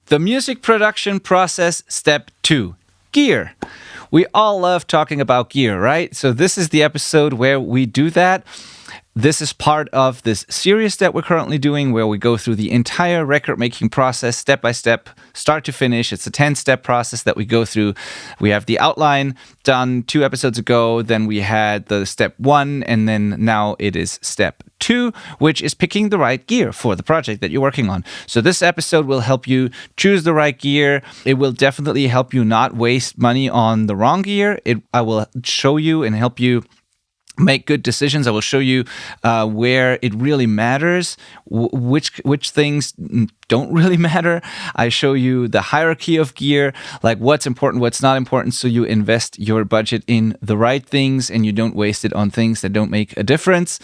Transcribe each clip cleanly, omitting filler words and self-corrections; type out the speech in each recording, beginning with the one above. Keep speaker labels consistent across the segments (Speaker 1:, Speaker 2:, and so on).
Speaker 1: The music production process, step 2, gear. We all love talking about gear, right? So this is the episode where we do that. This is part of this series that we're currently doing where we go through the entire record-making process step by step, start to finish. It's a 10-step process that we go through. We have the outline done 2 episodes ago. Then we had the step 1, and then now it is step 2, which is picking the right gear for the project that you're working on. So this episode will help you choose the right gear. It will definitely help you not waste money on the wrong gear. I will show you and help you make good decisions. I will show you where it really matters, which things don't really matter. I show you the hierarchy of gear, like what's important, what's not important, so you invest your budget in the right things and you don't waste it on things that don't make a difference.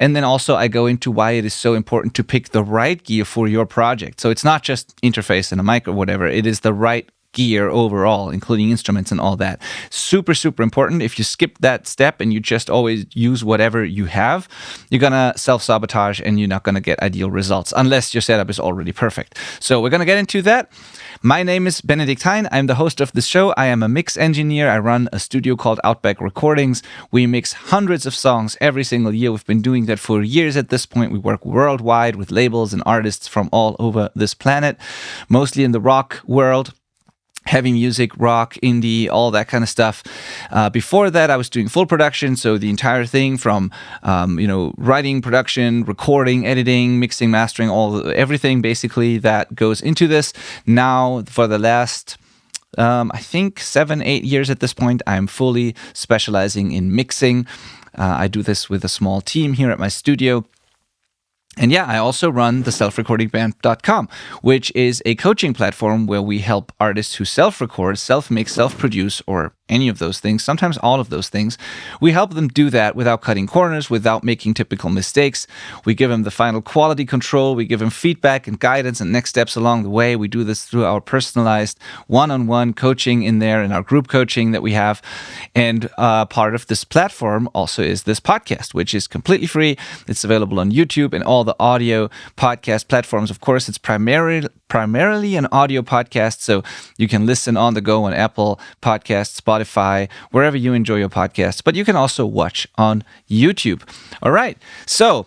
Speaker 1: And then also I go into why it is so important to pick the right gear for your project. So it's not just interface and a mic or whatever. It is the right gear overall, including instruments and all that. Super, super important. If you skip that step and you just always use whatever you have, you're going to self-sabotage and you're not going to get ideal results unless your setup is already perfect. So we're going to get into that. My name is Benedikt. I'm the host of this show. I am a mix engineer. I run a studio called Outback Recordings. We mix hundreds of songs every single year. We've been doing that for years at this point. We work worldwide with labels and artists from all over this planet, mostly in the rock world. Heavy music, rock, indie, all that kind of stuff. Before that, I was doing full production, so the entire thing from, writing, production, recording, editing, mixing, mastering, everything basically that goes into this. Now, for the last, I think 7-8 years at this point, I'm fully specializing in mixing. I do this with a small team here at my studio. And yeah, I also run the selfrecordingband.com, which is a coaching platform where we help artists who self-record, self-mix, self-produce, or any of those things, sometimes all of those things. We help them do that without cutting corners, without making typical mistakes. We give them the final quality control. We give them feedback and guidance and next steps along the way. We do this through our personalized one-on-one coaching in there and our group coaching that we have. And part of this platform also is this podcast, which is completely free. It's available on YouTube and all the audio podcast platforms. Of course, it's primarily an audio podcast, so you can listen on the go on Apple Podcasts, Spotify, wherever you enjoy your podcasts, but you can also watch on YouTube. All right, so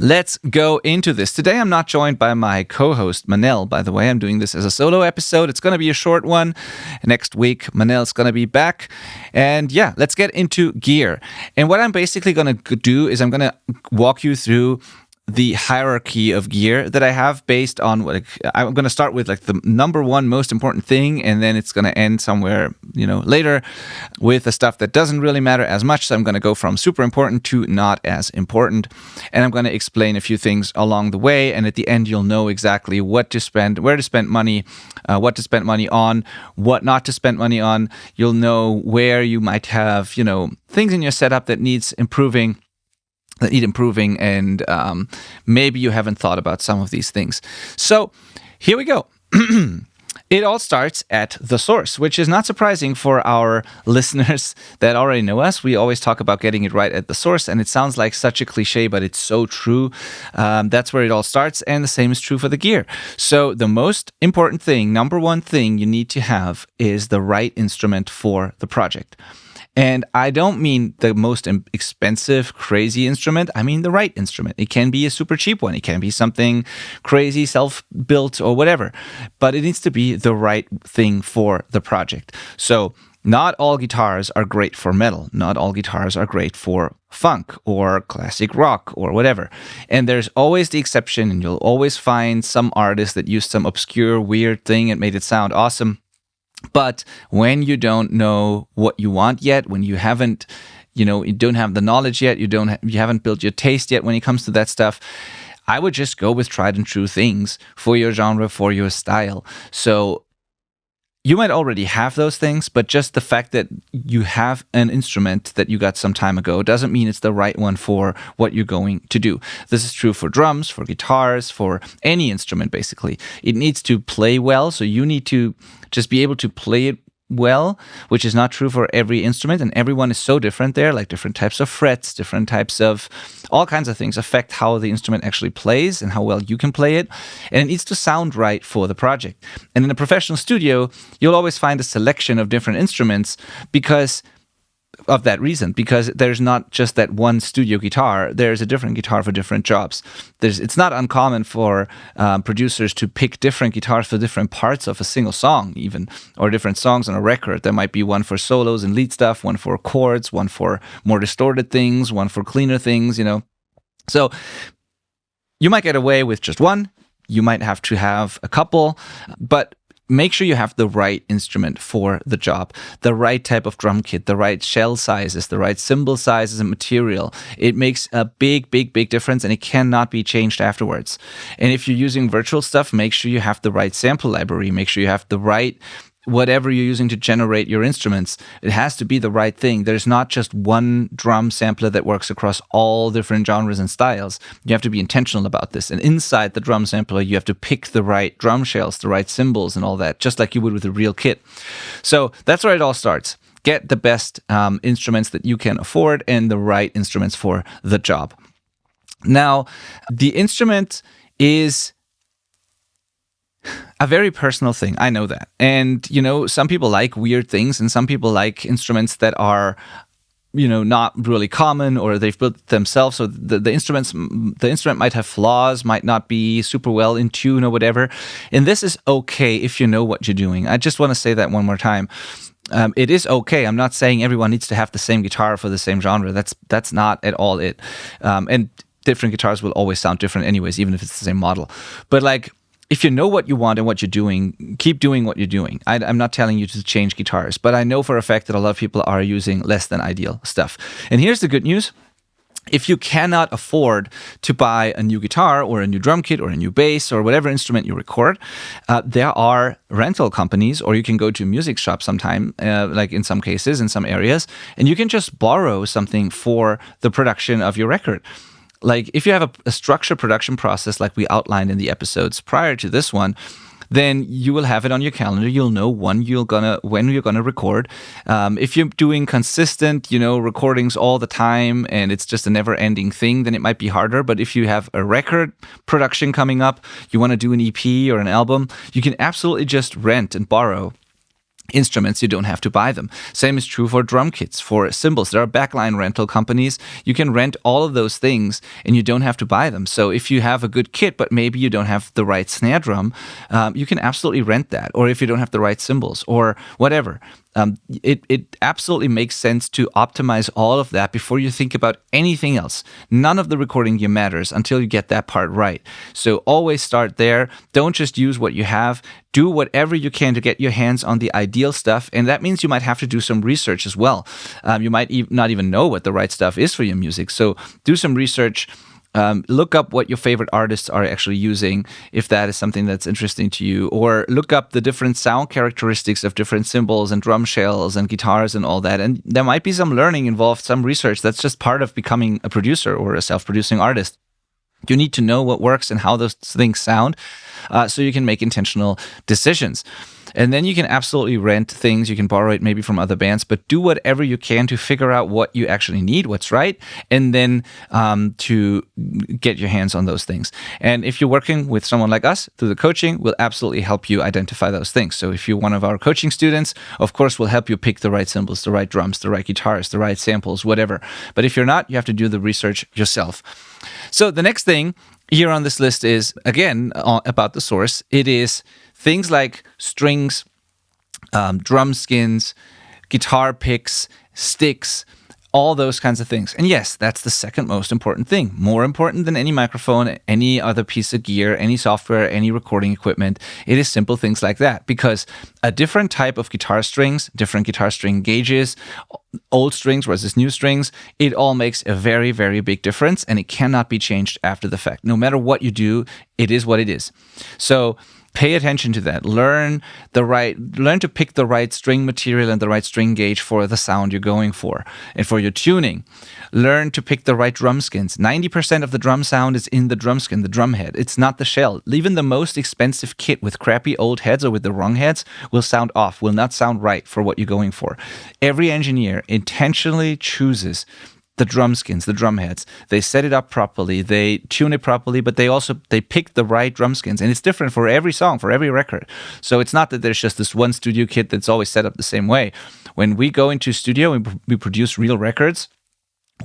Speaker 1: let's go into this. Today, I'm not joined by my co-host, Manel, by the way. I'm doing this as a solo episode. It's going to be a short one. Next week, Manel's going to be back. And yeah, let's get into gear. And what I'm basically going to do is I'm going to walk you through the hierarchy of gear that I have based on I'm going to start with the number one most important thing, and then it's going to end somewhere, later with the stuff that doesn't really matter as much. So I'm going to go from super important to not as important, and I'm going to explain a few things along the way. And at the end, you'll know exactly what to spend, where to spend money, what to spend money on, what not to spend money on. You'll know where you might have, things in your setup that need improving, and maybe you haven't thought about some of these things. So here we go. It all starts at the source, which is not surprising for our listeners that already know us. We always talk about getting it right at the source, and it sounds like such a cliche, but it's so true. That's where it all starts, and the same is true for the gear. So the most important thing, number one thing you need to have is the right instrument for the project. And I don't mean the most expensive, crazy instrument. I mean the right instrument. It can be a super cheap one. It can be something crazy, self-built or whatever. But it needs to be the right thing for the project. So not all guitars are great for metal. Not all guitars are great for funk or classic rock or whatever. And there's always the exception, and you'll always find some artist that used some obscure, weird thing and made it sound awesome. But when you don't know what you want yet, when you haven't, you don't have the knowledge yet, you haven't built your taste yet when it comes to that stuff, I would just go with tried and true things for your genre, for your style. So you might already have those things, but just the fact that you have an instrument that you got some time ago doesn't mean it's the right one for what you're going to do. This is true for drums, for guitars, for any instrument, basically. It needs to play well, so you need to just be able to play it well, which is not true for every instrument, and everyone is so different there, like different types of frets, different types of all kinds of things affect how the instrument actually plays and how well you can play it, and it needs to sound right for the project. And in a professional studio, you'll always find a selection of different instruments because of that reason, because there's not just that one studio guitar, there's a different guitar for different jobs. It's not uncommon for producers to pick different guitars for different parts of a single song even, or different songs on a record. There might be one for solos and lead stuff, one for chords, one for more distorted things, one for cleaner things, So you might get away with just one, you might have to have a couple, but make sure you have the right instrument for the job, the right type of drum kit, the right shell sizes, the right cymbal sizes and material. It makes a big, big, big difference, and it cannot be changed afterwards. And if you're using virtual stuff, make sure you have the right sample library, make sure you have the right whatever you're using to generate your instruments. It has to be the right thing. There's not just one drum sampler that works across all different genres and styles. You have to be intentional about this. And inside the drum sampler, you have to pick the right drum shells, the right cymbals and all that, just like you would with a real kit. So that's where it all starts. Get the best instruments that you can afford and the right instruments for the job. Now, the instrument is a very personal thing. I know that. And, some people like weird things and some people like instruments that are, not really common, or they've built themselves. So the instrument might have flaws, might not be super well in tune or whatever. And this is okay if you know what you're doing. I just want to say that one more time. It is okay. I'm not saying everyone needs to have the same guitar for the same genre. That's not at all it. And different guitars will always sound different anyways, even if it's the same model. But if you know what you want and what you're doing, keep doing what you're doing. I'm not telling you to change guitars, but I know for a fact that a lot of people are using less than ideal stuff. And here's the good news. If you cannot afford to buy a new guitar or a new drum kit or a new bass or whatever instrument you record, there are rental companies, or you can go to a music shop sometime, like in some cases, in some areas, and you can just borrow something for the production of your record. Like if you have a structured production process like we outlined in the episodes prior to this one, then you will have it on your calendar. You'll know when you're gonna record. If you're doing consistent, recordings all the time and it's just a never-ending thing, then it might be harder. But if you have a record production coming up, you want to do an EP or an album, you can absolutely just rent and borrow instruments. You don't have to buy them. Same is true for drum kits, for cymbals. There are backline rental companies. You can rent all of those things and you don't have to buy them. So if you have a good kit, but maybe you don't have the right snare drum, you can absolutely rent that. Or if you don't have the right cymbals or whatever. It absolutely makes sense to optimize all of that before you think about anything else. None of the recording gear matters until you get that part right. So always start there. Don't just use what you have. Do whatever you can to get your hands on the ideal stuff. And that means you might have to do some research as well. You might not even know what the right stuff is for your music. So do some research. Look up what your favorite artists are actually using, if that is something that's interesting to you, or look up the different sound characteristics of different cymbals and drum shells and guitars and all that. And there might be some learning involved, some research. That's just part of becoming a producer or a self-producing artist. You need to know what works and how those things sound, so you can make intentional decisions. And then you can absolutely rent things. You can borrow it maybe from other bands, but do whatever you can to figure out what you actually need, what's right, and then to get your hands on those things. And if you're working with someone like us through the coaching, we'll absolutely help you identify those things. So if you're one of our coaching students, of course, we'll help you pick the right cymbals, the right drums, the right guitars, the right samples, whatever. But if you're not, you have to do the research yourself. So the next thing here on this list is, again, about the source. It is things like strings, drum skins, guitar picks, sticks, all those kinds of things. And yes, that's the second most important thing. More important than any microphone, any other piece of gear, any software, any recording equipment. It is simple things like that, because a different type of guitar strings, different guitar string gauges, old strings versus new strings, it all makes a very, very big difference, and it cannot be changed after the fact. No matter what you do, it is what it is. So Pay attention to that. Learn to pick the right string material and the right string gauge for the sound you're going for and for your tuning. Learn to pick the right drum skins. 90% of the drum sound is in the drum skin, the drum head. It's not the shell. Even the most expensive kit with crappy old heads or with the wrong heads will sound off, will not sound right for what you're going for. Every engineer intentionally chooses the drum skins, the drum heads. They set it up properly, they tune it properly, but they pick the right drum skins. And it's different for every song, for every record. So it's not that there's just this one studio kit that's always set up the same way. When we go into studio and we produce real records,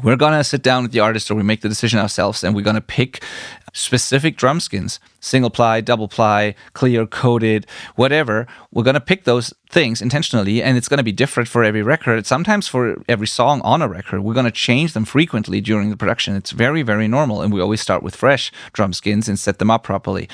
Speaker 1: we're going to sit down with the artist, or we make the decision ourselves, and we're going to pick specific drum skins, single ply, double ply, clear, coated, whatever. We're going to pick those things intentionally, and it's going to be different for every record. Sometimes for every song on a record, we're going to change them frequently during the production. It's very, very normal, and we always start with fresh drum skins and set them up properly.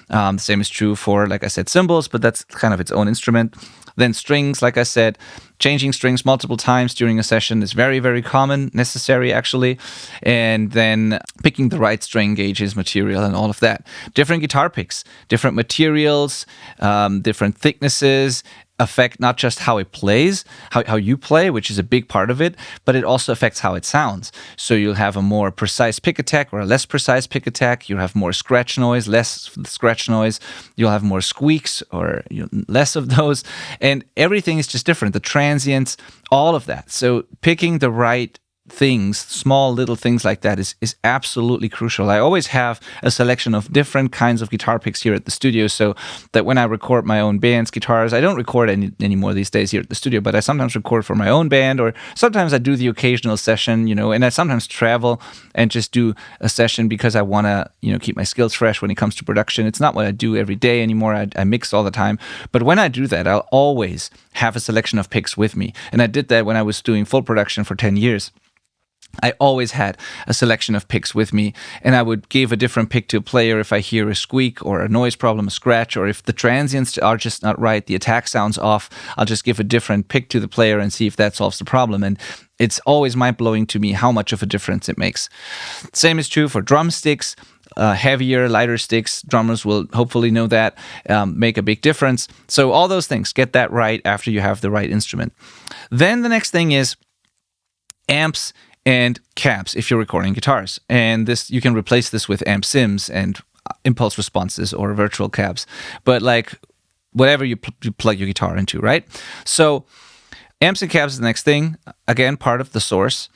Speaker 1: The same is true for, like I said, cymbals, but that's kind of its own instrument. Then strings, like I said, changing strings multiple times during a session is very, very common, necessary actually. And then picking the right string gauges, material, and all of that. Different guitar picks, different materials, different thicknesses affect not just how it plays, how you play, which is a big part of it, but it also affects how it sounds. So you'll have a more precise pick attack or a less precise pick attack. You'll have more scratch noise, less scratch noise. You'll have more squeaks or less of those. And everything is just different. The transients, all of that. So picking the right things, small little things like that is absolutely crucial. I always have a selection of different kinds of guitar picks here at the studio, so that when I record my own band's guitars, I don't record anymore these days here at the studio, but I sometimes record for my own band, or sometimes I do the occasional session, and I sometimes travel and just do a session because I want to, keep my skills fresh when it comes to production. It's not what I do every day anymore. I mix all the time. But when I do that, I'll always have a selection of picks with me. And I did that when I was doing full production for 10 years. I always had a selection of picks with me, and I would give a different pick to a player if I hear a squeak or a noise problem, a scratch, or if the transients are just not right, the attack sounds off, I'll just give a different pick to the player and see if that solves the problem. And it's always mind-blowing to me how much of a difference it makes. Same is true for drumsticks. Heavier, lighter sticks, drummers will hopefully know that, make a big difference. So all those things, get that right after you have the right instrument. Then the next thing is amps and cabs if you're recording guitars. And this, you can replace this with amp sims and impulse responses or virtual cabs. But like whatever you plug your guitar into, right? So amps and cabs is the next thing. Again, part of the source.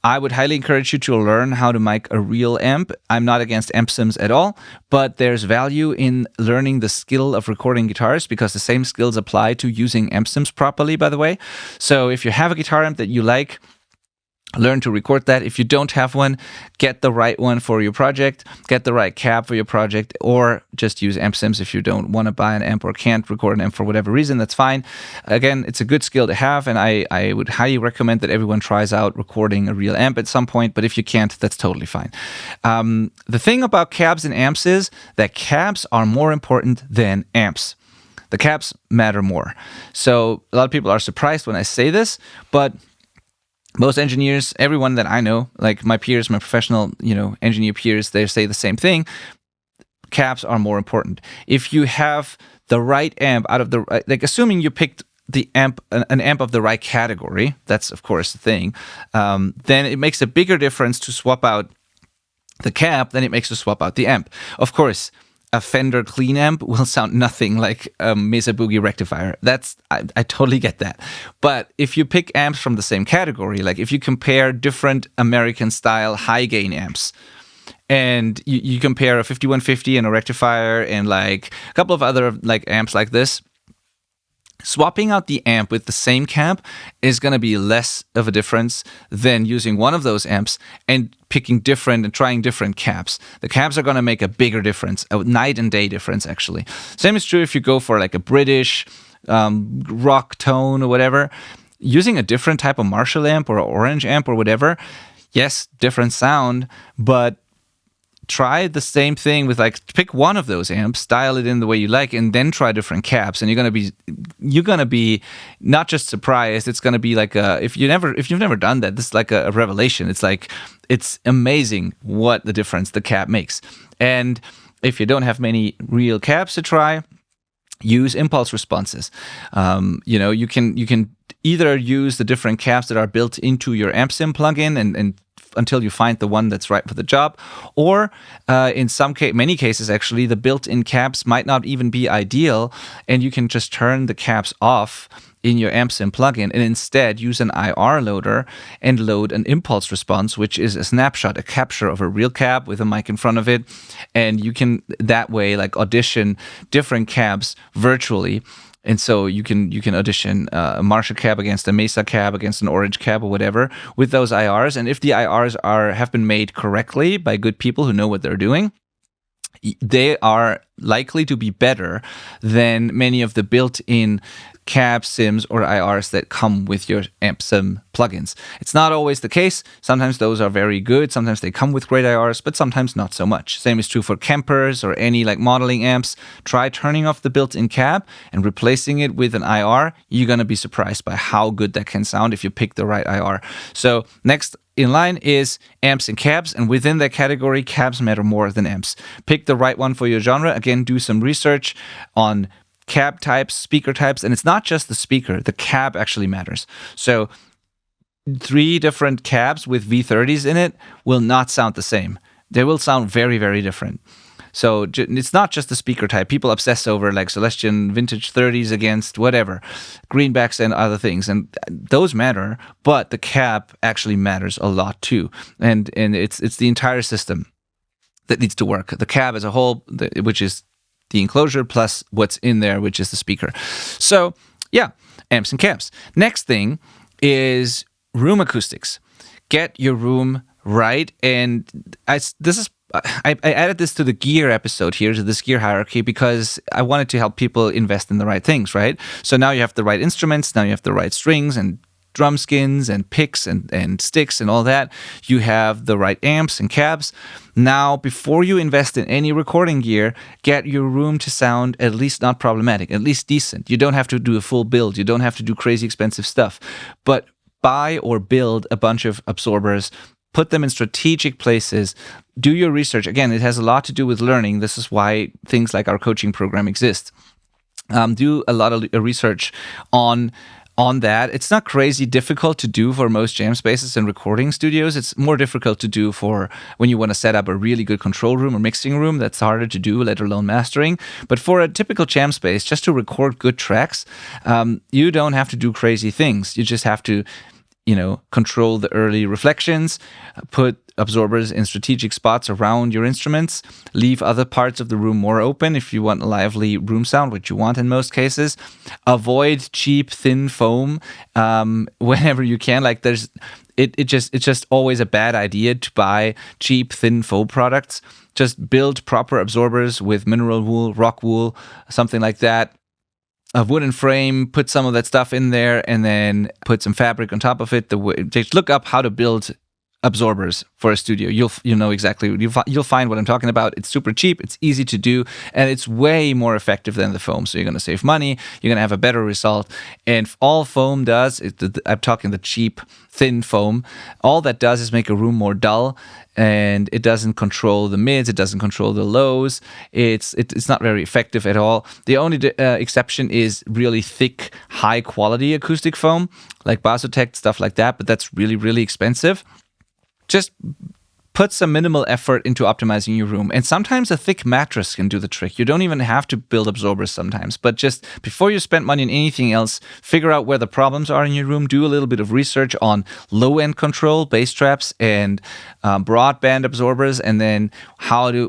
Speaker 1: I would highly encourage you to learn how to mic a real amp. I'm not against amp sims at all, but there's value in learning the skill of recording guitars because the same skills apply to using amp sims properly, by the way. So if you have a guitar amp that you like, learn to record that. If you don't have one, get the right one for your project, get the right cab for your project, or just use amp sims if you don't want to buy an amp or can't record an amp for whatever reason, that's fine. Again, it's a good skill to have, and I would highly recommend that everyone tries out recording a real amp at some point, but if you can't, that's totally fine. The thing about cabs and amps is that cabs are more important than amps. The cabs matter more. So a lot of people are surprised when I say this, but most engineers, everyone that I know, like my peers, my professional, engineer peers, they say the same thing. Cabs are more important. If you have the right amp out of the, like assuming you picked the amp, an amp of the right category, that's of course the thing, then it makes a bigger difference to swap out the cab than it makes to swap out the amp. Of course, a Fender clean amp will sound nothing like a Mesa Boogie rectifier. I totally get that. But if you pick amps from the same category, like if you compare different American style high gain amps, and you compare a 5150 and a rectifier and like a couple of other like amps like this, swapping out the amp with the same cab is going to be less of a difference than using one of those amps and picking different and trying different cabs. The cabs are going to make a bigger difference, a night and day difference, actually. Same is true if you go for like a British rock tone or whatever. Using a different type of Marshall amp or an Orange amp or whatever, yes, different sound, but try the same thing with pick one of those amps, dial it in the way you like, and then try different cabs. And you're gonna be not just surprised. It's gonna be like if you've never done that, this is like a revelation. It's amazing what the difference the cab makes. And if you don't have many real cabs to try, use impulse responses. You can either use the different cabs that are built into your AmpSim plugin and until you find the one that's right for the job, or in many cases actually, the built-in cabs might not even be ideal, and you can just turn the cabs off in your AmpSim plugin and instead use an IR loader and load an impulse response, which is a snapshot, a capture of a real cab with a mic in front of it. And you can that way like audition different cabs virtually. And so you can audition a Marshall cab against a Mesa cab against an Orange cab or whatever with those IRs. And if the IRs have been made correctly by good people who know what they're doing, they are likely to be better than many of the built-in cab sims or IRs that come with your AmpSim plugins. It's not always the case. Sometimes those are very good. Sometimes they come with great IRs, but sometimes not so much. Same is true for campers or any like modeling amps. Try turning off the built-in cab and replacing it with an IR. You're going to be surprised by how good that can sound if you pick the right IR. So next in line is amps and cabs, and within that category, cabs matter more than amps. Pick the right one for your genre. Again, do some research on cab types, speaker types, and it's not just the speaker. The cab actually matters. So 3 different cabs with V30s in it will not sound the same. They will sound very, very different. So it's not just the speaker type. People obsess over like Celestion vintage 30s against whatever, greenbacks and other things. And those matter, but the cab actually matters a lot too. And it's the entire system that needs to work. The cab as a whole, which is the enclosure plus what's in there, which is the speaker. So yeah, amps and cabs. Next thing is room acoustics. Get your room right. And I added this to the gear episode here, to this gear hierarchy, because I wanted to help people invest in the right things, right? So now you have the right instruments, now you have the right strings and drum skins and picks and sticks and all that. You have the right amps and cabs. Now, before you invest in any recording gear, get your room to sound at least not problematic, at least decent. You don't have to do a full build. You don't have to do crazy expensive stuff. But buy or build a bunch of absorbers, put them in strategic places, do your research. Again, it has a lot to do with learning. This is why things like our coaching program exist. Do a lot of research on that. It's not crazy difficult to do for most jam spaces and recording studios. It's more difficult to do for when you want to set up a really good control room or mixing room. That's harder to do, let alone mastering. But for a typical jam space, just to record good tracks, you don't have to do crazy things. You just have to control the early reflections, put absorbers in strategic spots around your instruments, leave other parts of the room more open if you want a lively room sound, which you want in most cases. Avoid cheap, thin foam whenever you can. Like it's just always a bad idea to buy cheap, thin foam products. Just build proper absorbers with mineral wool, rock wool, something like that. A wooden frame, put some of that stuff in there, and then put some fabric on top of it. Just look up how to build absorbers for a studio. You'll know exactly. You'll find what I'm talking about. It's super cheap. It's easy to do, and it's way more effective than the foam. So you're going to save money. You're going to have a better result. And all foam does, I'm talking the cheap, thin foam. All that does is make a room more dull, and it doesn't control the mids. It doesn't control the lows. It's not very effective at all. The only exception is really thick, high quality acoustic foam, like Basotec, stuff like that. But that's really, really expensive. Just put some minimal effort into optimizing your room. And sometimes a thick mattress can do the trick. You don't even have to build absorbers sometimes. But just before you spend money on anything else, figure out where the problems are in your room. Do a little bit of research on low-end control, bass traps, and broadband absorbers, and then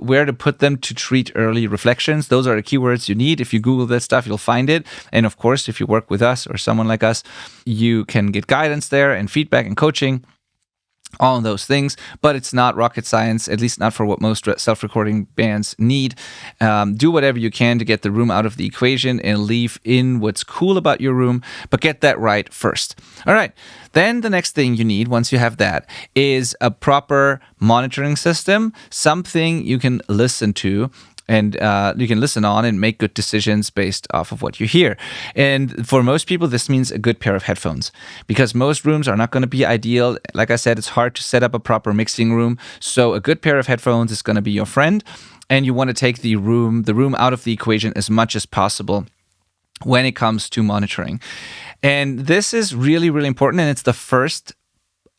Speaker 1: where to put them to treat early reflections. Those are the keywords you need. If you Google that stuff, you'll find it. And of course, if you work with us or someone like us, you can get guidance there and feedback and coaching. All of those things, but it's not rocket science, at least not for what most self-recording bands need. Do whatever you can to get the room out of the equation and leave in what's cool about your room, but get that right first. All right, then the next thing you need, once you have that, is a proper monitoring system, something you can listen to. And you can listen on and make good decisions based off of what you hear. And for most people, this means a good pair of headphones, because most rooms are not going to be ideal. Like I said, it's hard to set up a proper mixing room. So a good pair of headphones is going to be your friend. And you want to take the room out of the equation as much as possible. when it comes to monitoring. And this is really, really important. And it's the first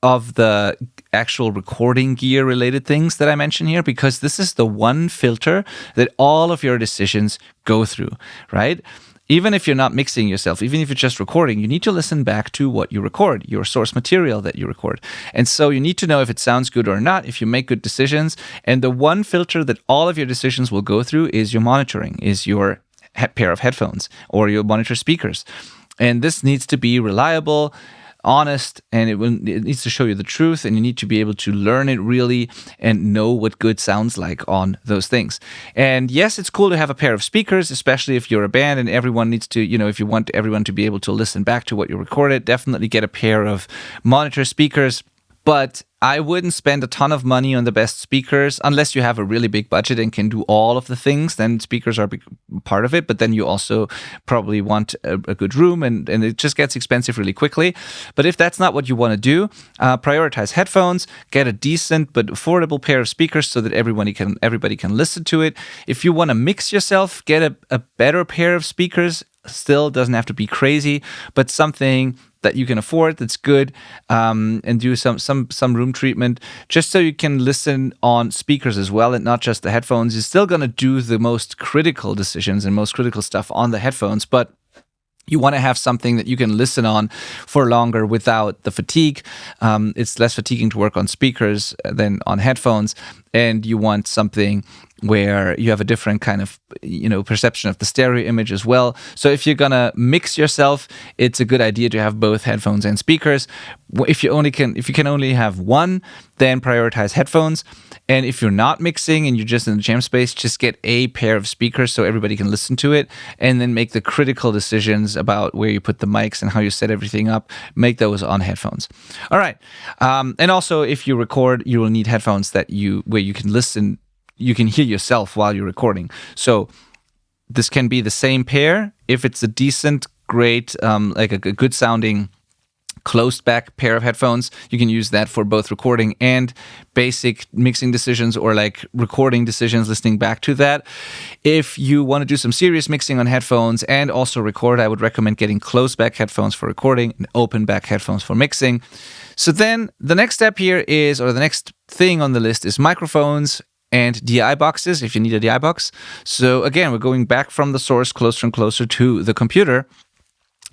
Speaker 1: of the actual recording gear related things that I mentioned here, because this is the one filter that all of your decisions go through, right? Even if you're not mixing yourself, even if you're just recording, you need to listen back to what you record, your source material that you record. And so you need to know if it sounds good or not, if you make good decisions. And the one filter that all of your decisions will go through is your monitoring, is your pair of headphones or your monitor speakers. And this needs to be reliable, honest, and it needs to show you the truth, and you need to be able to learn it really and know what good sounds like on those things. And yes, it's cool to have a pair of speakers, especially if you're a band and everyone needs to, if you want everyone to be able to listen back to what you recorded, definitely get a pair of monitor speakers. But I wouldn't spend a ton of money on the best speakers unless you have a really big budget and can do all of the things. Then speakers are part of it. But then you also probably want a good room, and it just gets expensive really quickly. But if that's not what you want to do, prioritize headphones, get a decent but affordable pair of speakers so that everybody can listen to it. If you want to mix yourself, get a better pair of speakers. Still doesn't have to be crazy, but something that you can afford, that's good, and do some room treatment, just so you can listen on speakers as well and not just the headphones. You're still going to do the most critical decisions and most critical stuff on the headphones, but you want to have something that you can listen on for longer without the fatigue. It's less fatiguing to work on speakers than on headphones, and you want something where you have a different kind of, perception of the stereo image as well. So if you're gonna mix yourself, it's a good idea to have both headphones and speakers. If you can only have one, then prioritize headphones. And if you're not mixing and you're just in the jam space, just get a pair of speakers so everybody can listen to it, and then make the critical decisions about where you put the mics and how you set everything up. Make those on headphones. All right. And also, if you record, you will need headphones where you can listen. You can hear yourself while you're recording. So this can be the same pair. If it's a decent, great, like a good sounding closed back pair of headphones, you can use that for both recording and basic mixing decisions, or like recording decisions, listening back to that. If you want to do some serious mixing on headphones and also record, I would recommend getting closed back headphones for recording and open back headphones for mixing. So then the next step here is, or the next thing on the list is microphones and DI boxes, if you need a DI box. So again, we're going back from the source closer and closer to the computer.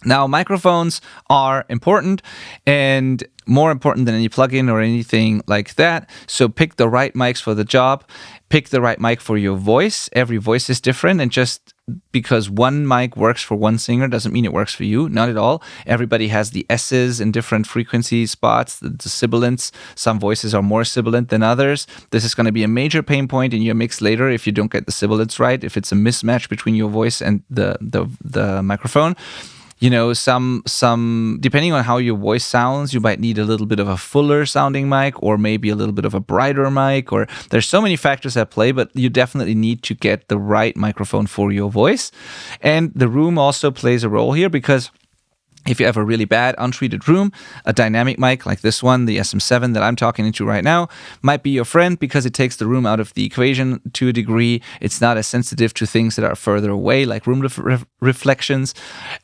Speaker 1: Now, microphones are important, and more important than any plugin or anything like that. So pick the right mics for the job. Pick the right mic for your voice. Every voice is different, and just because one mic works for one singer doesn't mean it works for you. Not at all. Everybody has the S's in different frequency spots, the sibilants. Some voices are more sibilant than others. This is going to be a major pain point in your mix later if you don't get the sibilants right, if it's a mismatch between your voice and the microphone. Some depending on how your voice sounds, you might need a little bit of a fuller sounding mic, or maybe a little bit of a brighter mic, or there's so many factors at play, but you definitely need to get the right microphone for your voice. And the room also plays a role here, because if you have a really bad untreated room, a dynamic mic like this one, the SM7 that I'm talking into right now, might be your friend, because it takes the room out of the equation to a degree. It's not as sensitive to things that are further away, like room reflections.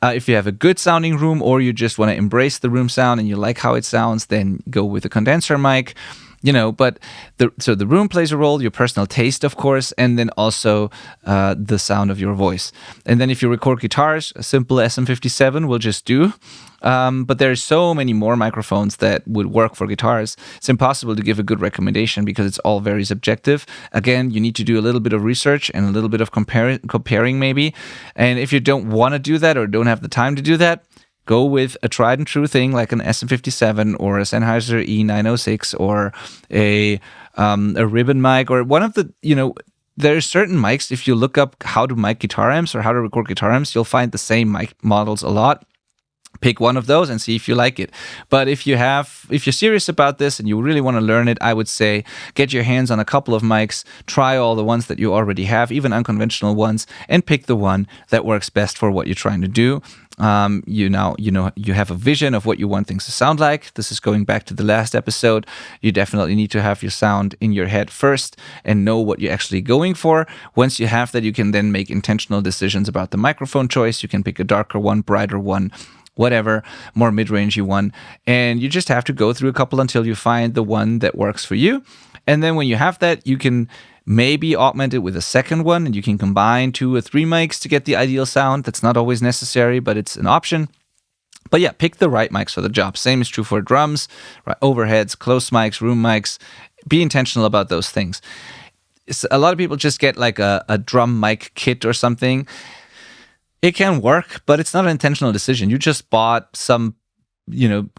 Speaker 1: If you have a good sounding room, or you just want to embrace the room sound and you like how it sounds, then go with a condenser mic. But the room plays a role, your personal taste, of course, and then also the sound of your voice. And then if you record guitars, a simple SM57 will just do. But there's so many more microphones that would work for guitars. It's impossible to give a good recommendation because it's all very subjective. Again, you need to do a little bit of research and a little bit of comparing maybe. And if you don't want to do that or don't have the time to do that, go with a tried and true thing like an SM57 or a Sennheiser E906 or a ribbon mic, or one of the, there are certain mics. If you look up how to mic guitar amps or how to record guitar amps, you'll find the same mic models a lot. Pick one of those and see if you like it. But if you're serious about this and you really want to learn it, I would say get your hands on a couple of mics, try all the ones that you already have, even unconventional ones, and pick the one that works best for what you're trying to do. You have a vision of what you want things to sound like. This is going back to the last episode. You definitely need to have your sound in your head first and know what you're actually going for. Once you have that, you can then make intentional decisions about the microphone choice. You can pick a darker one, brighter one, whatever, more mid-rangey one. And you just have to go through a couple until you find the one that works for you. And then when you have that, you can maybe augment it with a second one, and you can combine 2 or 3 mics to get the ideal sound. That's not always necessary, but it's an option. But yeah, pick the right mics for the job. Same is true for drums, right? Overheads, close mics, room mics. Be intentional about those things. A lot of people just get like a drum mic kit or something. It can work, but it's not an intentional decision. You just bought some,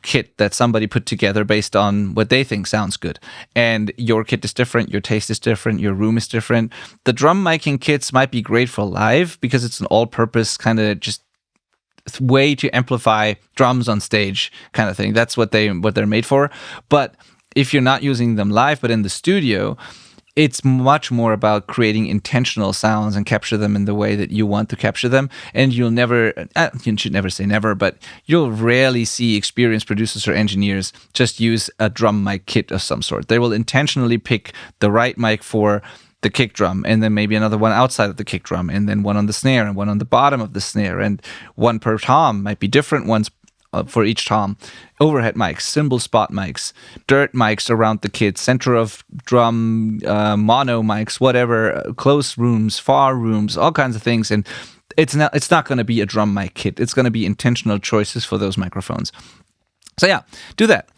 Speaker 1: kit that somebody put together based on what they think sounds good. And your kit is different, your taste is different, your room is different. The drum miking kits might be great for live because it's an all-purpose kind of just way to amplify drums on stage kind of thing. That's what they're made for. But if you're not using them live, but in the studio, it's much more about creating intentional sounds and capture them in the way that you want to capture them. And you should never say never, but you'll rarely see experienced producers or engineers just use a drum mic kit of some sort. They will intentionally pick the right mic for the kick drum, and then maybe another one outside of the kick drum, and then one on the snare and one on the bottom of the snare, and one per tom. Might be different ones for each tom. Overhead mics, cymbal spot mics, dirt mics around the kit, center of drum, mono mics, whatever, close rooms, far rooms, all kinds of things. And it's not going to be a drum mic kit. It's going to be intentional choices for those microphones. So yeah, do that.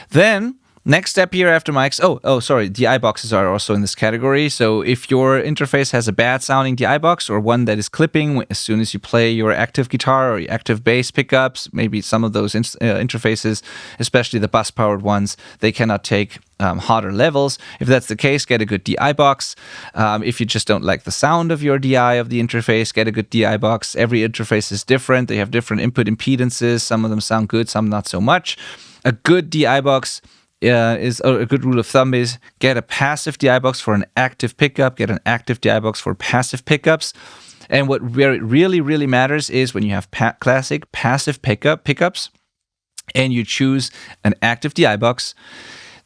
Speaker 1: Then next step here after mics. Sorry. DI boxes are also in this category. So if your interface has a bad sounding DI box or one that is clipping as soon as you play your active guitar or your active bass pickups, maybe some of those interfaces, especially the bus powered ones, they cannot take hotter levels. If that's the case, get a good DI box. If you just don't like the sound of your DI of the interface, get a good DI box. Every interface is different. They have different input impedances. Some of them sound good, some not so much. A good DI box is a good rule of thumb is get a passive DI box for an active pickup, get an active DI box for passive pickups. And where it really, really matters is when you have classic passive pickups and you choose an active DI box,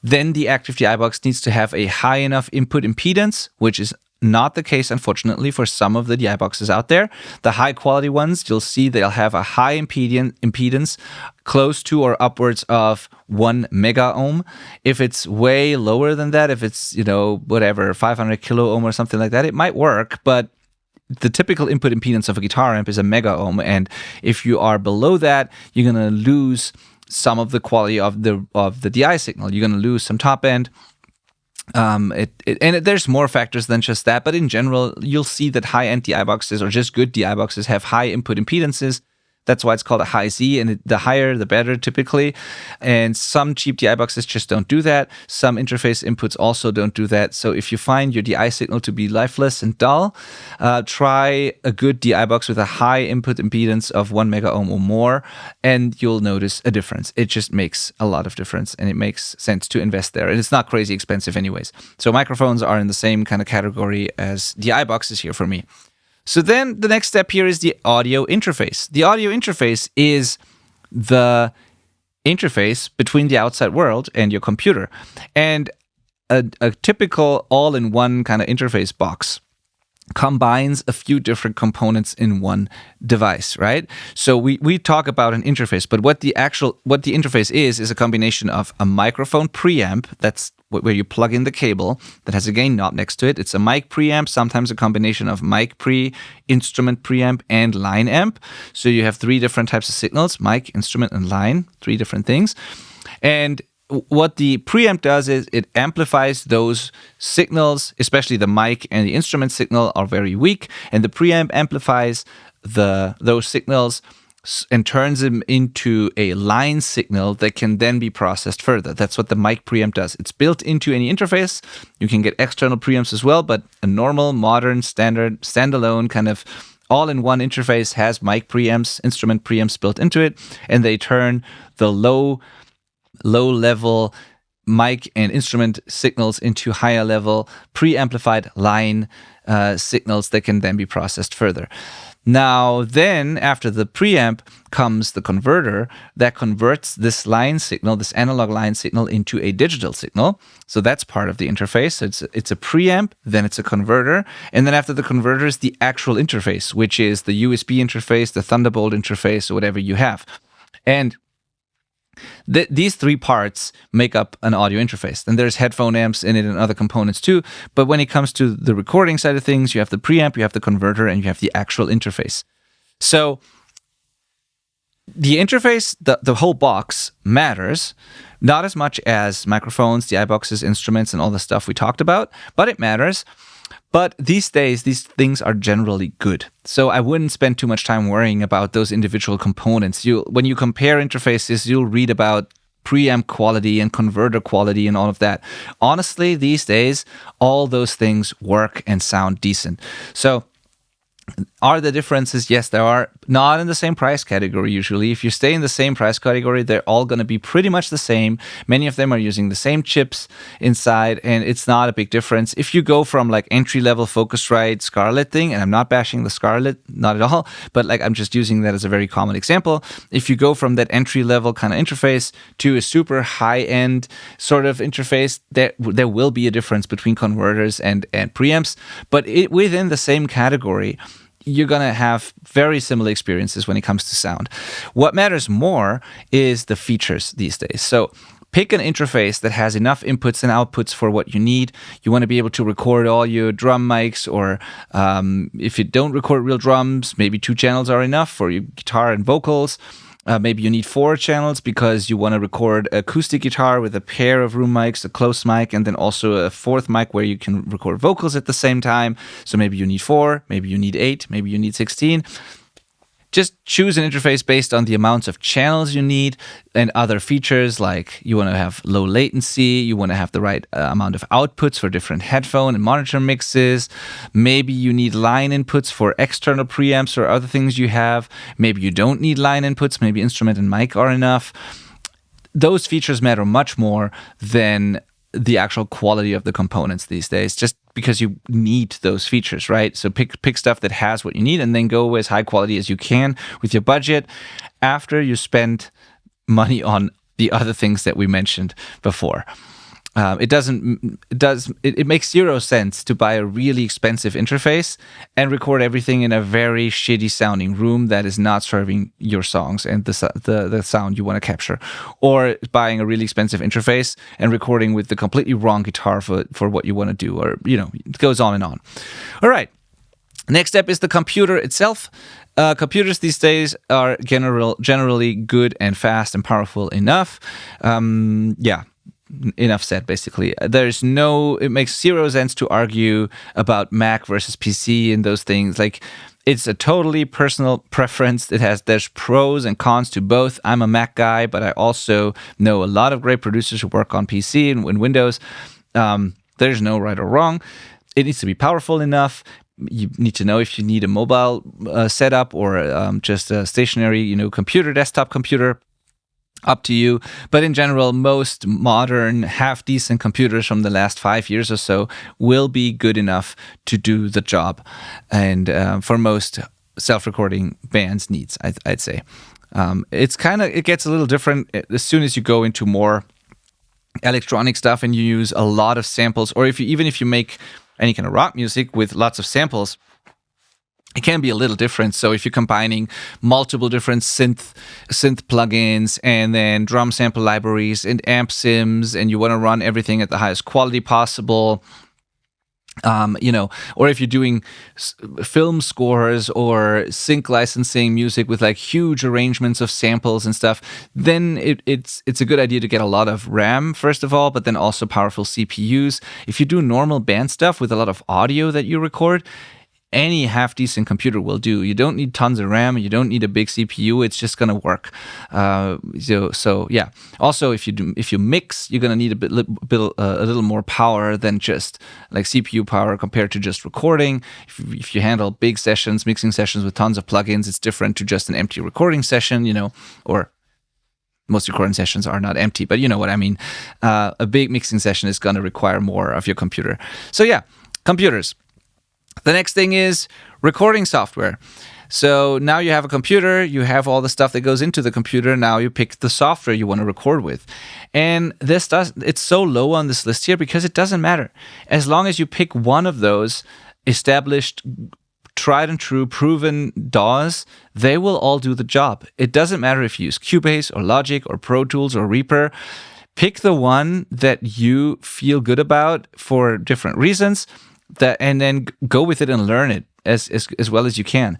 Speaker 1: then the active DI box needs to have a high enough input impedance, which is not the case, unfortunately, for some of the DI boxes out there. The high quality ones, you'll see they'll have a high impedance close to or upwards of 1 mega ohm. If it's way lower than that, if it's, 500 kilo ohm or something like that, it might work, but the typical input impedance of a guitar amp is a mega ohm. And if you are below that, you're going to lose some of the quality of the DI signal. You're going to lose some top end. There's more factors than just that, but in general, you'll see that high-end DI boxes or just good DI boxes have high input impedances. That's why it's called a high Z, and the higher, the better typically. And some cheap DI boxes just don't do that. Some interface inputs also don't do that. So if you find your DI signal to be lifeless and dull, try a good DI box with a high input impedance of 1 mega ohm or more, and you'll notice a difference. It just makes a lot of difference, and it makes sense to invest there. And it's not crazy expensive anyways. So microphones are in the same kind of category as DI boxes here for me. So then the next step here is the audio interface. The audio interface is the interface between the outside world and your computer. And a typical all-in-one kind of interface box combines a few different components in one device, right? So we talk about an interface, but what the interface is a combination of a microphone preamp, that's where you plug in the cable that has a gain knob next to it. It's a mic preamp, sometimes a combination of mic pre, instrument preamp, and line amp. So you have 3 different types of signals: mic, instrument, and line, 3 different things. And what the preamp does is it amplifies those signals, especially the mic and the instrument signal are very weak, and the preamp amplifies those signals and turns them into a line signal that can then be processed further. That's what the mic preamp does. It's built into any interface. You can get external preamps as well, but a normal, modern, standard, standalone kind of all-in-one interface has mic preamps, instrument preamps built into it, and they turn the low-level mic and instrument signals into higher-level pre-amplified line signals that can then be processed further. Now, then, after the preamp comes the converter that converts this line signal, this analog line signal, into a digital signal. So that's part of the interface. It's a preamp, then it's a converter, and then after the converter is the actual interface, which is the USB interface, the Thunderbolt interface, or whatever you have. And these three parts make up an audio interface. Then there's headphone amps in it and other components too. But when it comes to the recording side of things, you have the preamp, you have the converter, and you have the actual interface. So the interface, the whole box matters, not as much as microphones, the iBoxes, instruments, and all the stuff we talked about, but it matters. But these days, these things are generally good. So I wouldn't spend too much time worrying about those individual components. When you compare interfaces, you'll read about preamp quality and converter quality and all of that. Honestly, these days, all those things work and sound decent. So are there differences? Yes, there are. Not in the same price category usually. If you stay in the same price category, they're all going to be pretty much the same. Many of them are using the same chips inside, and it's not a big difference. If you go from like entry-level Focusrite Scarlett thing, and I'm not bashing the Scarlett, not at all, but like I'm just using that as a very common example. If you go from that entry-level kind of interface to a super high-end sort of interface, there will be a difference between converters and preamps, but within the same category, you're going to have very similar experiences when it comes to sound. What matters more is the features these days. So pick an interface that has enough inputs and outputs for what you need. You want to be able to record all your drum mics, or if you don't record real drums, maybe 2 channels are enough for your guitar and vocals. Maybe you need 4 channels because you want to record acoustic guitar with a pair of room mics, a close mic, and then also a 4th mic where you can record vocals at the same time. So maybe you need 4, maybe you need 8, maybe you need 16. Just choose an interface based on the amounts of channels you need and other features, like you want to have low latency, you want to have the right amount of outputs for different headphone and monitor mixes. Maybe you need line inputs for external preamps or other things you have. Maybe you don't need line inputs, maybe instrument and mic are enough. Those features matter much more than the actual quality of the components these days, just because you need those features, right? So pick stuff that has what you need and then go as high quality as you can with your budget after you spend money on the other things that we mentioned before. It makes zero sense to buy a really expensive interface and record everything in a very shitty sounding room that is not serving your songs and the sound you want to capture, or buying a really expensive interface and recording with the completely wrong guitar for what you want to do, or it goes on and on. All right. Next step is the computer itself. Computers these days are generally good and fast and powerful enough. Enough said, basically. It makes zero sense to argue about Mac versus PC and those things. Like, it's a totally personal preference. There's pros and cons to both. I'm a Mac guy, but I also know a lot of great producers who work on PC and Windows. There's no right or wrong. It needs to be powerful enough. You need to know if you need a mobile setup or just a stationary, desktop computer. Up to you. But in general, most modern, half-decent computers from the last 5 years or so will be good enough to do the job. And for most self-recording bands' needs, I'd say. It gets a little different as soon as you go into more electronic stuff and you use a lot of samples, or if you make any kind of rock music with lots of samples, it can be a little different. So if you're combining multiple different synth plugins and then drum sample libraries and amp sims, and you want to run everything at the highest quality possible, or if you're doing film scores or sync licensing music with like huge arrangements of samples and stuff, then it's a good idea to get a lot of RAM first of all, but then also powerful CPUs. If you do normal band stuff with a lot of audio that you record, any half-decent computer will do. You don't need tons of RAM. You don't need a big CPU. It's just going to work. So yeah. Also, if you mix, you're going to need a little more power than just like CPU power compared to just recording. If you handle big sessions, mixing sessions with tons of plugins, it's different to just an empty recording session, or most recording sessions are not empty, but you know what I mean. A big mixing session is going to require more of your computer. So yeah, computers. The next thing is recording software. So now you have a computer, you have all the stuff that goes into the computer. Now you pick the software you want to record with. And it's so low on this list here because it doesn't matter. As long as you pick one of those established, tried and true, proven DAWs, they will all do the job. It doesn't matter if you use Cubase or Logic or Pro Tools or Reaper. Pick the one that you feel good about for different reasons, and then go with it and learn it as well as you can.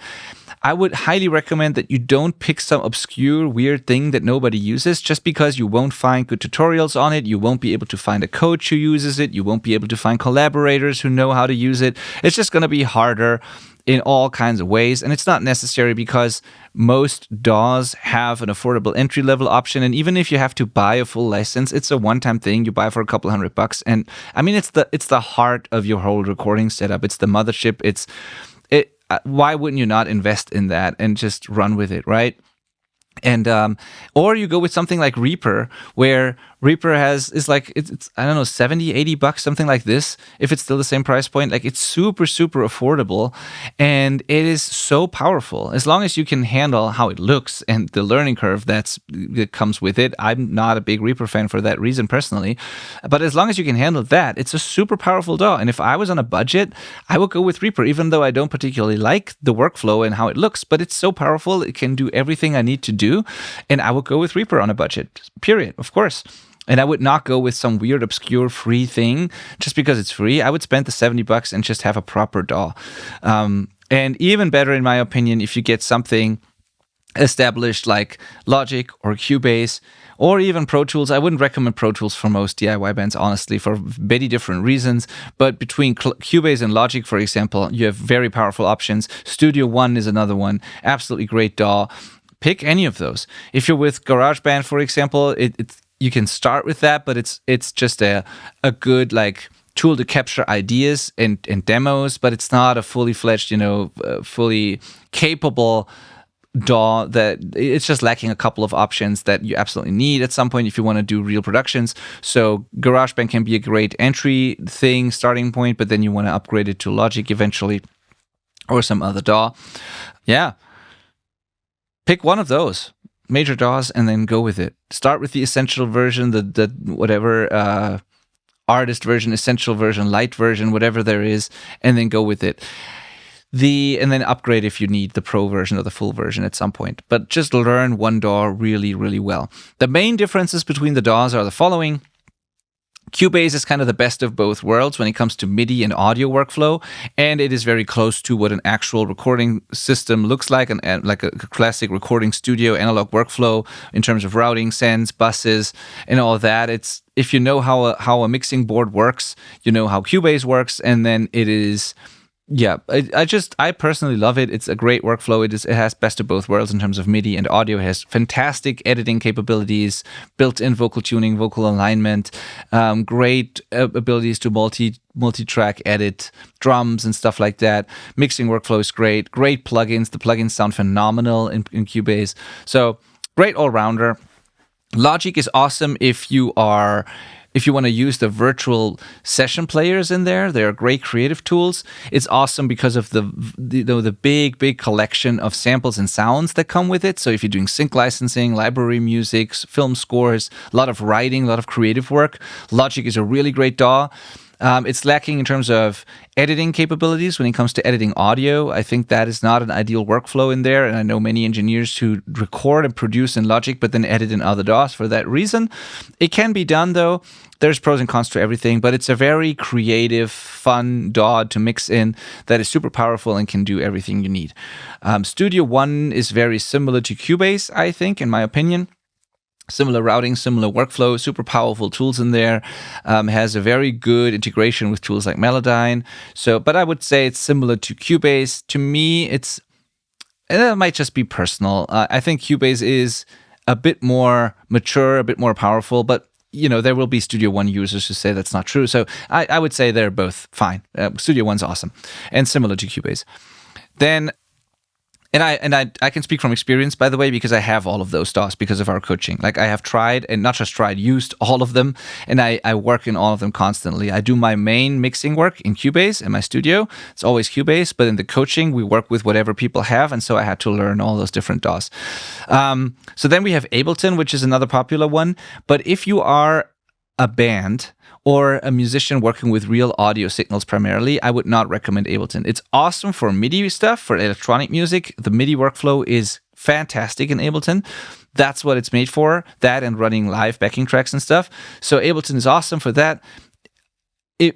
Speaker 1: I would highly recommend that you don't pick some obscure, weird thing that nobody uses just because you won't find good tutorials on it. You won't be able to find a coach who uses it. You won't be able to find collaborators who know how to use it. It's just going to be harder in all kinds of ways. And it's not necessary because most DAWs have an affordable entry-level option. And even if you have to buy a full license, it's a one-time thing you buy for a couple $100. And I mean, it's the heart of your whole recording setup. It's the mothership. Why wouldn't you not invest in that and just run with it, right? And or you go with something like Reaper, where Reaper it's I don't know, $70-$80, something like this, if it's still the same price point. Like, it's super, super affordable, and it is so powerful. As long as you can handle how it looks and the learning curve that comes with it. I'm not a big Reaper fan for that reason personally, but as long as you can handle that, it's a super powerful DAW. And if I was on a budget, I would go with Reaper, even though I don't particularly like the workflow and how it looks, but it's so powerful. It can do everything I need to do, and I would go with Reaper on a budget, period, of course. And I would not go with some weird, obscure, free thing just because it's free. I would spend the $70 and just have a proper DAW. And even better, in my opinion, if you get something established like Logic or Cubase or even Pro Tools. I wouldn't recommend Pro Tools for most DIY bands, honestly, for many different reasons. But between Cubase and Logic, for example, you have very powerful options. Studio One is another one. Absolutely great DAW. Pick any of those. If you're with GarageBand, for example, you can start with that, but it's just a good tool to capture ideas and demos, but it's not a fully fledged, fully capable DAW. That it's just lacking a couple of options that you absolutely need at some point if you want to do real productions. So GarageBand can be a great entry thing, starting point, but then you want to upgrade it to Logic eventually or some other DAW. Yeah. Pick one of those major DAWs and then go with it. Start with the essential version, the whatever artist version, essential version, light version, whatever there is, and then go with it. And then upgrade if you need the pro version or the full version at some point. But just learn one DAW really, really well. The main differences between the DAWs are the following. Cubase is kind of the best of both worlds when it comes to MIDI and audio workflow, and it is very close to what an actual recording system looks like, like a classic recording studio analog workflow in terms of routing, sends, buses, and all that. It's if you know how a mixing board works, you know how Cubase works, and then it is. Yeah, I personally love it. It's a great workflow. It has best of both worlds in terms of MIDI and audio. It has fantastic editing capabilities, built-in vocal tuning, vocal alignment, great abilities to multi-track edit drums and stuff like that. Mixing workflow is great. Great plugins. The plugins sound phenomenal in Cubase. So great all-rounder. Logic is awesome if you want to use the virtual session players in there. They're great creative tools. It's awesome because of the big collection of samples and sounds that come with it. So if you're doing sync licensing, library music, film scores, a lot of writing, a lot of creative work, Logic is a really great DAW. It's lacking in terms of editing capabilities when it comes to editing audio. I think that is not an ideal workflow in there, and I know many engineers who record and produce in Logic but then edit in other DAWs for that reason. It can be done, though. There's pros and cons to everything, but it's a very creative, fun DAW to mix in that is super powerful and can do everything you need. Studio One is very similar to Cubase, I think, in my opinion. Similar routing, similar workflow, super powerful tools in there. Has a very good integration with tools like Melodyne. So, but I would say it's similar to Cubase. To me, and it might just be personal. I think Cubase is a bit more mature, a bit more powerful, but there will be Studio One users who say that's not true. So I would say they're both fine. Studio One's awesome and similar to Cubase. Then, I can speak from experience, by the way, because I have all of those DAWs because of our coaching. Like I have tried, and not just tried, used all of them, and I work in all of them constantly. I do my main mixing work in Cubase in my studio. It's always Cubase, but in the coaching, we work with whatever people have, and so I had to learn all those different DAWs. So then we have Ableton, which is another popular one. But if you are a band or a musician working with real audio signals primarily, I would not recommend Ableton. It's awesome for MIDI stuff, for electronic music. The MIDI workflow is fantastic in Ableton. That's what it's made for, that and running live backing tracks and stuff. So Ableton is awesome for that.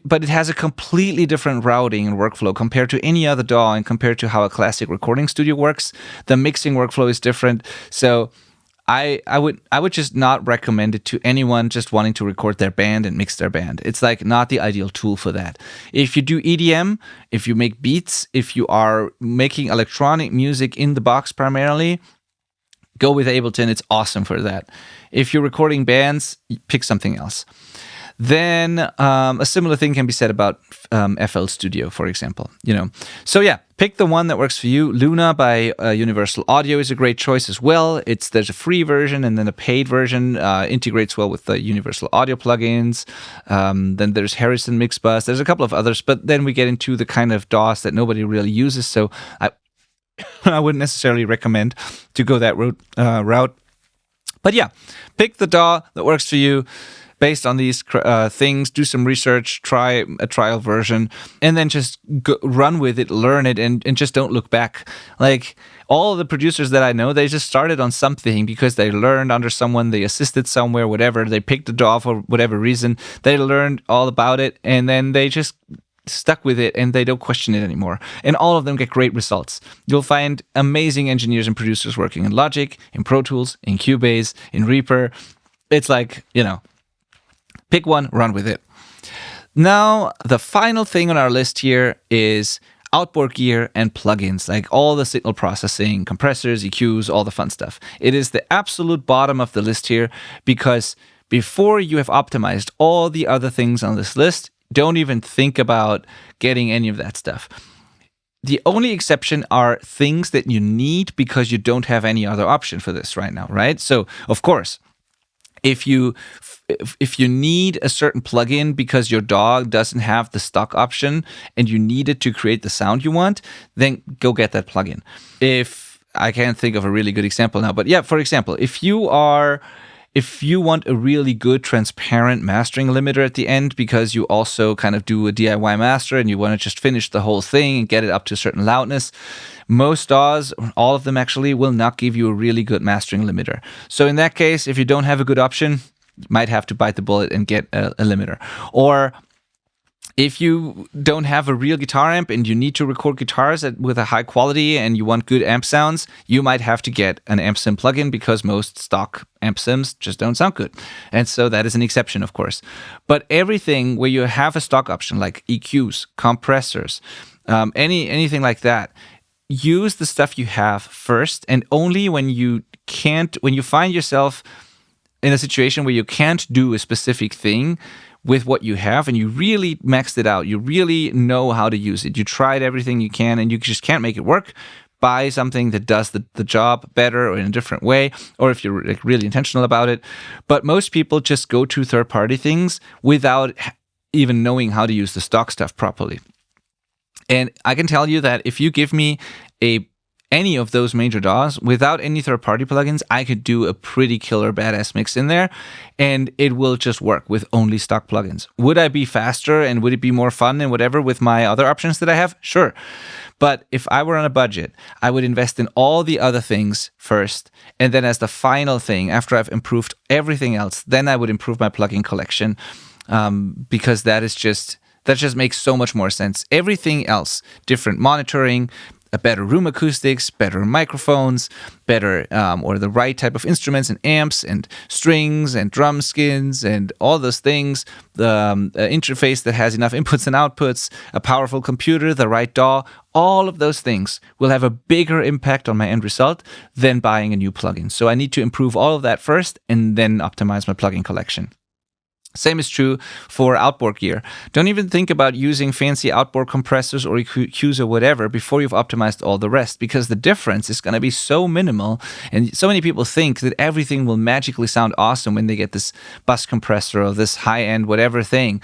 Speaker 1: But it has a completely different routing and workflow compared to any other DAW and compared to how a classic recording studio works. The mixing workflow is different. So I would just not recommend it to anyone just wanting to record their band and mix their band. It's like not the ideal tool for that. If you do EDM, if you make beats, if you are making electronic music in the box primarily, go with Ableton. It's awesome for that. If you're recording bands, pick something else. Then a similar thing can be said about FL Studio, for example. So yeah, pick the one that works for you. Luna by Universal Audio is a great choice as well. There's a free version and then a paid version. Integrates well with the Universal Audio plugins. Then there's Harrison Mixbus. There's a couple of others, but then we get into the kind of DAWs that nobody really uses. So I wouldn't necessarily recommend to go that route. But yeah, pick the DAW that works for you. Based on these things, do some research, try a trial version, and then just run with it, learn it, and just don't look back. Like all of the producers that I know, they just started on something because they learned under someone, they assisted somewhere, whatever. They picked a DAW for whatever reason. They learned all about it, and then they just stuck with it, and they don't question it anymore. And all of them get great results. You'll find amazing engineers and producers working in Logic, in Pro Tools, in Cubase, in Reaper. It's like, pick one, run with it. Now, the final thing on our list here is outboard gear and plugins, like all the signal processing, compressors, EQs, all the fun stuff. It is the absolute bottom of the list here because before you have optimized all the other things on this list, don't even think about getting any of that stuff. The only exception are things that you need because you don't have any other option for this right now, right? So, of course, if you need a certain plugin because your DAW doesn't have the stock option and you need it to create the sound you want, then go get that plugin. If I can't think of a really good example now, but yeah, for example, if you want a really good transparent mastering limiter at the end because you also kind of do a DIY master and you want to just finish the whole thing and get it up to a certain loudness, most DAWs, all of them actually, will not give you a really good mastering limiter. So in that case, if you don't have a good option, you might have to bite the bullet and get a limiter. Or if you don't have a real guitar amp and you need to record guitars with a high quality and you want good amp sounds, you might have to get an amp sim plugin because most stock amp sims just don't sound good. And so that is an exception, of course. But everything where you have a stock option like EQs, compressors, anything like that, use the stuff you have first, and only when you find yourself in a situation where you can't do a specific thing with what you have and you really maxed it out, you really know how to use it, you tried everything you can and you just can't make it work, buy something that does the job better or in a different way, or if you're like really intentional about it. But most people just go to third-party things without even knowing how to use the stock stuff properly. And I can tell you that if you give me any of those major DAWs without any third-party plugins, I could do a pretty killer badass mix in there, and it will just work with only stock plugins. Would I be faster and would it be more fun and whatever with my other options that I have? Sure. But if I were on a budget, I would invest in all the other things first, and then as the final thing, after I've improved everything else, then I would improve my plugin collection, because that just makes so much more sense. Everything else, different monitoring, a better room acoustics, better microphones, better or the right type of instruments and amps and strings and drum skins and all those things, the interface that has enough inputs and outputs, a powerful computer, the right DAW, all of those things will have a bigger impact on my end result than buying a new plugin. So I need to improve all of that first and then optimize my plugin collection. Same is true for outboard gear. Don't even think about using fancy outboard compressors or EQs or whatever before you've optimized all the rest, because the difference is going to be so minimal. And so many people think that everything will magically sound awesome when they get this bus compressor or this high-end whatever thing.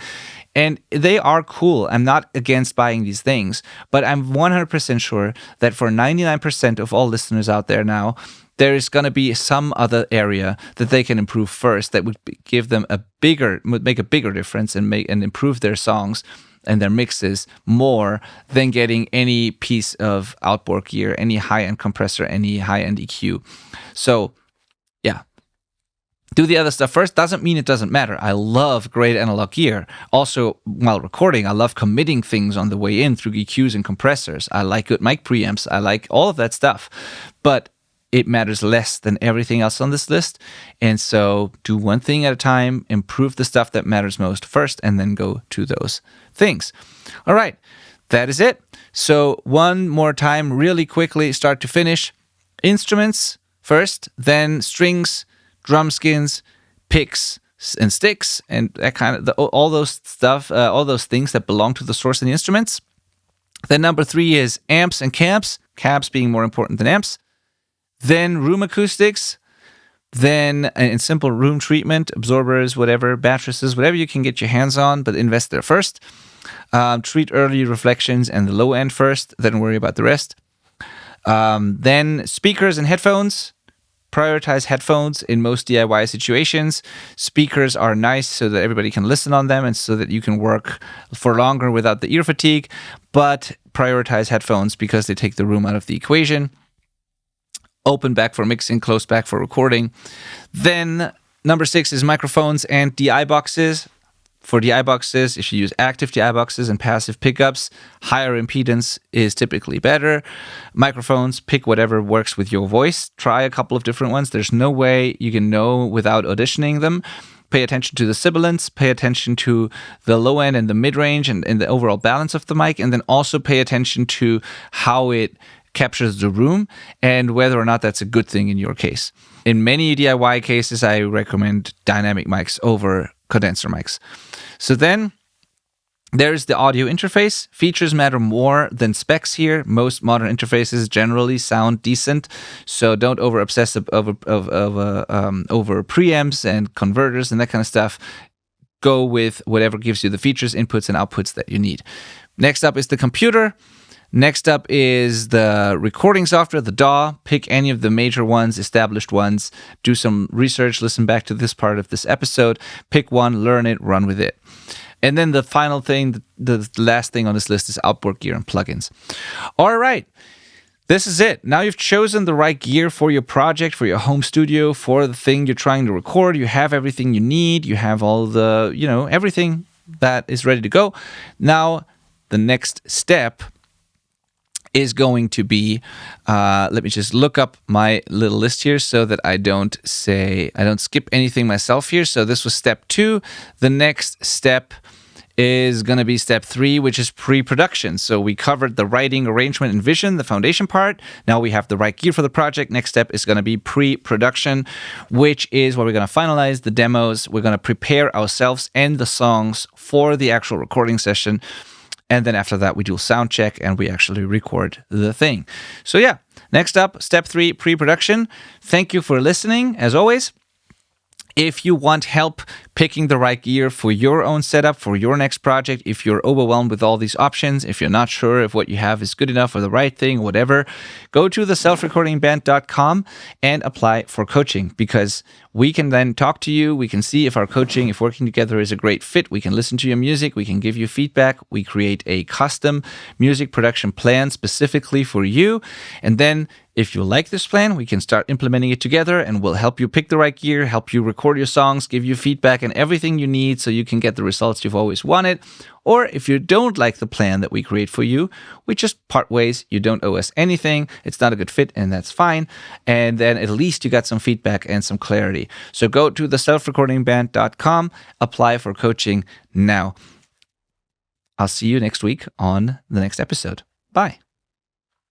Speaker 1: And they are cool. I'm not against buying these things, but I'm 100% sure that for 99% of all listeners out there now, there is going to be some other area that they can improve first that would give them would make a bigger difference and improve their songs and their mixes more than getting any piece of outboard gear, any high-end compressor, any high-end EQ. So, yeah. Do the other stuff first. Doesn't mean it doesn't matter. I love great analog gear. Also, while recording, I love committing things on the way in through EQs and compressors. I like good mic preamps. I like all of that stuff. But it matters less than everything else on this list. And so do one thing at a time, improve the stuff that matters most first, and then go to those things. All right, that is it. So one more time, really quickly, start to finish. Instruments first, then strings, drum skins, picks, and sticks, and that kind of all those stuff, all those things that belong to the source and the instruments. Then number 3 is amps and cabs being more important than amps. Then room acoustics, then in simple room treatment, absorbers, whatever, mattresses, whatever you can get your hands on, but invest there first. Treat early reflections and the low end first, then worry about the rest. Then speakers and headphones. Prioritize headphones in most DIY situations. Speakers are nice so that everybody can listen on them and so that you can work for longer without the ear fatigue, but prioritize headphones because they take the room out of the equation. Open back for mixing, close back for recording. Then number 6 is microphones and DI boxes. For DI boxes, if you use active DI boxes and passive pickups, higher impedance is typically better. Microphones, pick whatever works with your voice. Try a couple of different ones. There's no way you can know without auditioning them. Pay attention to the sibilance, pay attention to the low end and the mid range and the overall balance of the mic, and then also pay attention to how it captures the room and whether or not that's a good thing in your case. In many DIY cases, I recommend dynamic mics over condenser mics. So then there's the audio interface. Features matter more than specs here. Most modern interfaces generally sound decent, so don't over-obsess over preamps and converters and that kind of stuff. Go with whatever gives you the features, inputs, and outputs that you need. Next up is the computer. Next up is the recording software, the DAW. Pick any of the major ones, established ones. Do some research, listen back to this part of this episode. Pick one, learn it, run with it. And then the final thing, the last thing on this list is outboard gear and plugins. All right, this is it. Now you've chosen the right gear for your project, for your home studio, for the thing you're trying to record. You have everything you need. You have all the, everything that is ready to go. Now, the next step is going to be, let me just look up my little list here so that I don't skip anything myself here. So this was step 2. The next step is going to be step 3, which is pre-production. So we covered the writing, arrangement, and vision, the foundation part. Now we have the right gear for the project. Next step is going to be pre-production, which is where we're going to finalize the demos. We're going to prepare ourselves and the songs for the actual recording session. And then after that, we do a sound check and we actually record the thing. So yeah, next up, step 3, pre-production. Thank you for listening, as always. If you want help picking the right gear for your own setup, for your next project, if you're overwhelmed with all these options, if you're not sure if what you have is good enough or the right thing, or whatever, go to theselfrecordingband.com and apply for coaching, because we can then talk to you. We can see if our coaching, if working together is a great fit. We can listen to your music. We can give you feedback. We create a custom music production plan specifically for you. And then If you like this plan, we can start implementing it together and we'll help you pick the right gear, help you record your songs, give you feedback and everything you need so you can get the results you've always wanted. Or if you don't like the plan that we create for you, we just part ways. You don't owe us anything. It's not a good fit and that's fine. And then at least you got some feedback and some clarity. So go to theselfrecordingband.com, apply for coaching now. I'll see you next week on the next episode. Bye.